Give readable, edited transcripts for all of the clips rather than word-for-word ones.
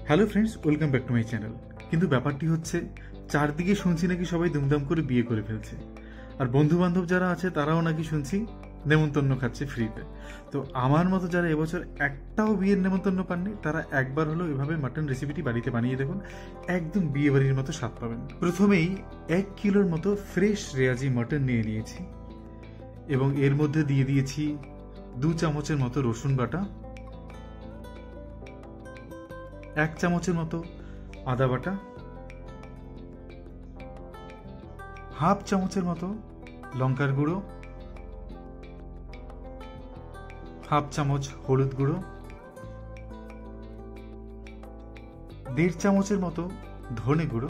Hello friends, welcome back to my channel. কিন্তু ব্যাপারটি হচ্ছে, চারদিকে শুনছি নাকি সবাই দুমদাম করে বিয়ে করে ফেলছে, আর বন্ধু বান্ধব যারা আছে তারাও নাকি শুনছি নেমন্তন্ন খাচ্ছে ফ্রিতে। তো আমার মতো যারা এবছর একটাও বিয়ের নেমন্তন্ন পাননি, তারা একবার হলো এভাবে মাটন রেসিপিটি বাড়িতে বানিয়ে দেখুন, একদম বিয়ে বাড়ির মতো স্বাদ পাবেন। প্রথমেই 1 কিলোর মতো ফ্রেশ রেয়াজি মাটন নিয়ে নিয়েছি এবং এর মধ্যে দিয়ে দিয়েছি 2 চামচের মতো রসুন বাটা, 1 চামচের মতো আদা বাটা, 1/2 চামচের মতো লঙ্কার গুঁড়ো, 1/2 চামচ হলুদ গুঁড়ো, 1.5 চামচের মতো ধনে গুঁড়ো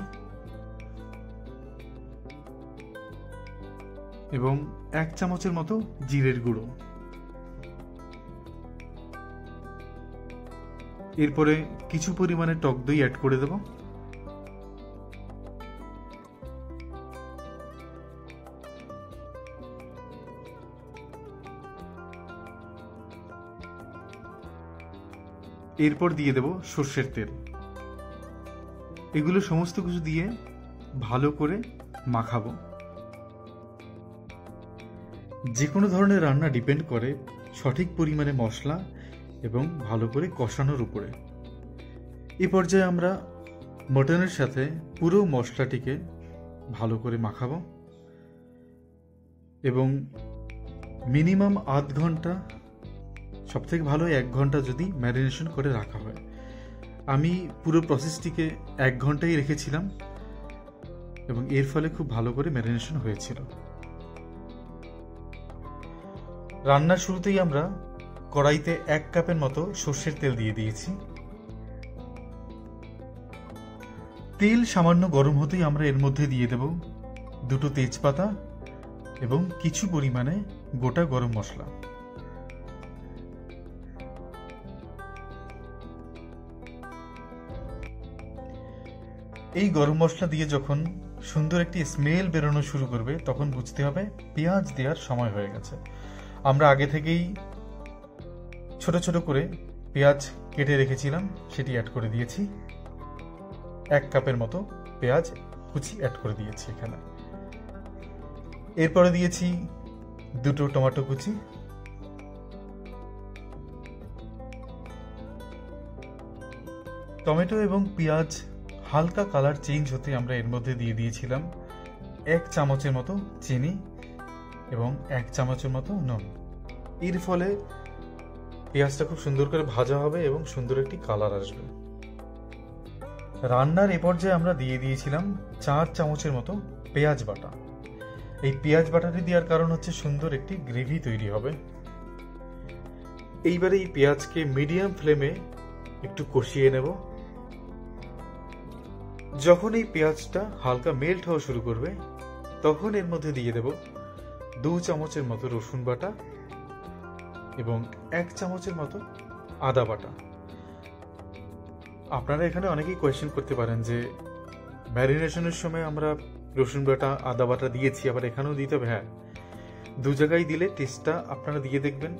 এবং 1 চামচের মতো জিরের গুঁড়ো। এরপরে কিছু পরিমাণে টক দই অ্যাড করে দেব। এরপর দিয়ে দেব সর্ষের তেল। এগুলো সমস্ত কিছু দিয়ে ভালো করে মাখাবো। যে কোনো ধরনের রান্না ডিপেন্ড করে সঠিক পরিমাণে মশলা এবং ভালো করে কষানোর উপরে। এ পর্যায়ে আমরা মটনের সাথে পুরো মশলাটিকে ভালো করে মাখাবো এবং মিনিমাম আধ ঘন্টা, সবথেকে ভালো 1 ঘন্টা যদি ম্যারিনেশন করে রাখা হয়। আমি পুরো প্রসেসটিকে 1 ঘন্টাই রেখেছিলাম এবং এর ফলে খুব ভালো করে ম্যারিনেশন হয়েছিল। রান্নার শুরুতেই আমরা কড়াইতে 1 কাপের মতো সর্ষের তেল দিয়ে দিয়েছি। তেল সামান্য গরম হতেই আমরা এর মধ্যে দিয়ে দেব 2টো তেজপাতা এবং কিছু পরিমাণে গোটা গরম মশলা। এই গরম মশলা দিয়ে যখন সুন্দর একটি স্মেল বেরোনো শুরু করবে, তখন বুঝতে হবে পেঁয়াজ দেওয়ার সময় হয়ে গেছে। আমরা আগে থেকেই ছোট ছোট করে পেঁয়াজ কেটে রেখেছিলাম, সেটি অ্যাড করে দিয়েছি। 1 কাপের মতো পেঁয়াজ কুচি অ্যাড করে দিয়েছি এখানে। এরপরে দিয়েছি 2টো টমেটো কুচি, টমেটো এবং পেঁয়াজ হালকা কালার চেঞ্জ হতে আমরা এর মধ্যে দিয়ে দিয়েছিলাম 1 চামচের মতো চিনি এবং 1 চামচের মতো নুন। এর ফলে পেঁয়াজটা খুব সুন্দর করে ভাজা হবে এবং সুন্দর একটি কালার আসবে। রান্নার এ পর্যায়ে আমরা দিয়ে দিয়েছিলাম 4 চামচের মতো পেঁয়াজ বাটা। এই পেঁয়াজ বাটাটি দেওয়ার কারণ হচ্ছে সুন্দর একটি গ্রেভি তৈরি হবে। এইবারে এই পেঁয়াজকে মিডিয়াম ফ্লেমে একটু কষিয়ে নেব। যখন এই পেঁয়াজটা হালকা মেল্ট হওয়া শুরু করবে, তখন এর মধ্যে দিয়ে দেব 2 চামচের মতো রসুন বাটা এবং 1 চামচের মতো আদা বাটা। আপনারা এখানে অনেকেই কোয়েশ্চেন করতে পারেন যে ম্যারিনেশনের সময় আমরা রসুন বাটা আদা বাটা দিয়েছি, আবার এখানেও দিতে হবে। হ্যাঁ, 2 জায়গায় দিলে টেস্টটা আপনারা দিয়ে দেখবেন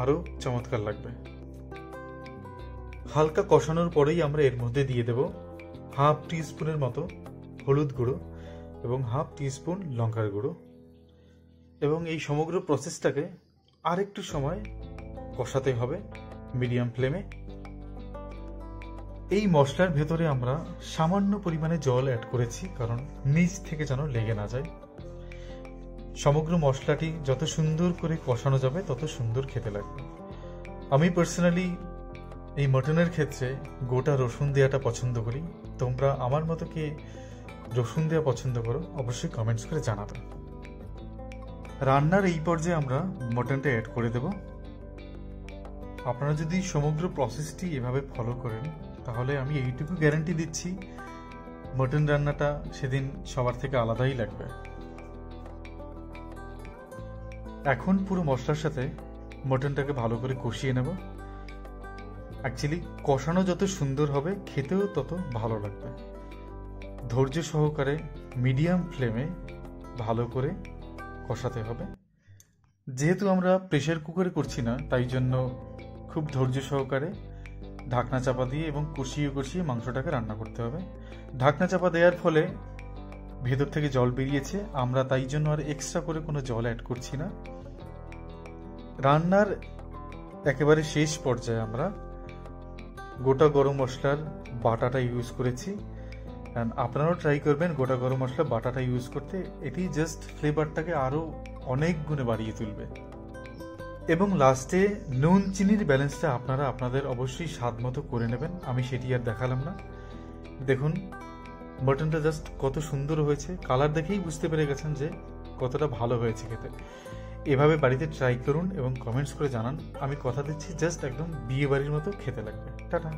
আরও চমৎকার লাগবে। হালকা কষানোর পরেই আমরা এর মধ্যে দিয়ে দেব 1/2 টিস্পুনের মতো হলুদ গুঁড়ো এবং 1/2 টিস্পুন লঙ্কার গুঁড়ো এবং এই সমগ্র প্রসেসটাকে আরেকটু সময় কষাতে হবে মিডিয়াম ফ্লেমে। এই মশলার ভেতরে আমরা সামান্য পরিমাণে জল অ্যাড করেছি, কারণ নিচ থেকে যেন লেগে না যায়। সমগ্র মশলাটি যত সুন্দর করে কষানো যাবে তত সুন্দর খেতে লাগবে। আমি পার্সোনালি এই মটনের ক্ষেত্রে গোটা রসুন দেওয়াটা পছন্দ করি। তোমরা আমার মতো কে রসুন দেওয়া পছন্দ করো অবশ্যই কমেন্টস করে জানাবে। রান্নার এই পর্যায়ে আমরা মটনটা অ্যাড করে দেব। আপনারা যদি সমগ্র প্রসেসটি এভাবে ফলো করেন, তাহলে আমি এইটুকু গ্যারান্টি দিচ্ছি মটন রান্নাটা সেদিন সবার থেকে আলাদাই লাগবে। এখন পুরো মশলার সাথে মটনটাকে ভালো করে কষিয়ে নেব। অ্যাকচুয়ালি কষানো যত সুন্দর হবে, খেতেও তত ভালো লাগবে। ধৈর্য সহকারে মিডিয়াম ফ্লেমে ভালো করে কষাতে হবে। যেহেতু আমরা প্রেসার কুকারে করছি না, তাই জন্য খুব ধৈর্য সহকারে ঢাকনা চাপা দিয়ে এবং কষিয়ে কষিয়ে মাংসটাকে রান্না করতে হবে। ঢাকনা চাপা দেওয়ার ফলে ভেতর থেকে জল বেরিয়েছে, আমরা তাই জন্য আর এক্সট্রা করে কোনো জল অ্যাড করছি না। রান্নার একেবারে শেষ পর্যায়ে আমরা গোটা গরম মশলার বাটাটা ইউজ করেছি। অ্যান্ড আপনারাও ট্রাই করবেন গোটা গরম মশলা বাটাটা ইউজ করতে, এটি জাস্ট ফ্লেভারটাকে আরও অনেক গুণে বাড়িয়ে তুলবে। এবং লাস্টে নুন চিনির ব্যালেন্সটা আপনারা আপনাদের অবশ্যই স্বাদ মতো করে নেবেন, আমি সেটি আর দেখালাম না। দেখুন মাটনটা জাস্ট কত সুন্দর হয়েছে, কালার দেখেই বুঝতে পেরে গেছেন যে কতটা ভালো হয়েছে খেতে। এভাবে বাড়িতে ট্রাই করুন এবং কমেন্টস করে জানান, আমি কথা দিচ্ছি জাস্ট একদম বিয়ে বাড়ির মতো খেতে লাগবে। টাটা।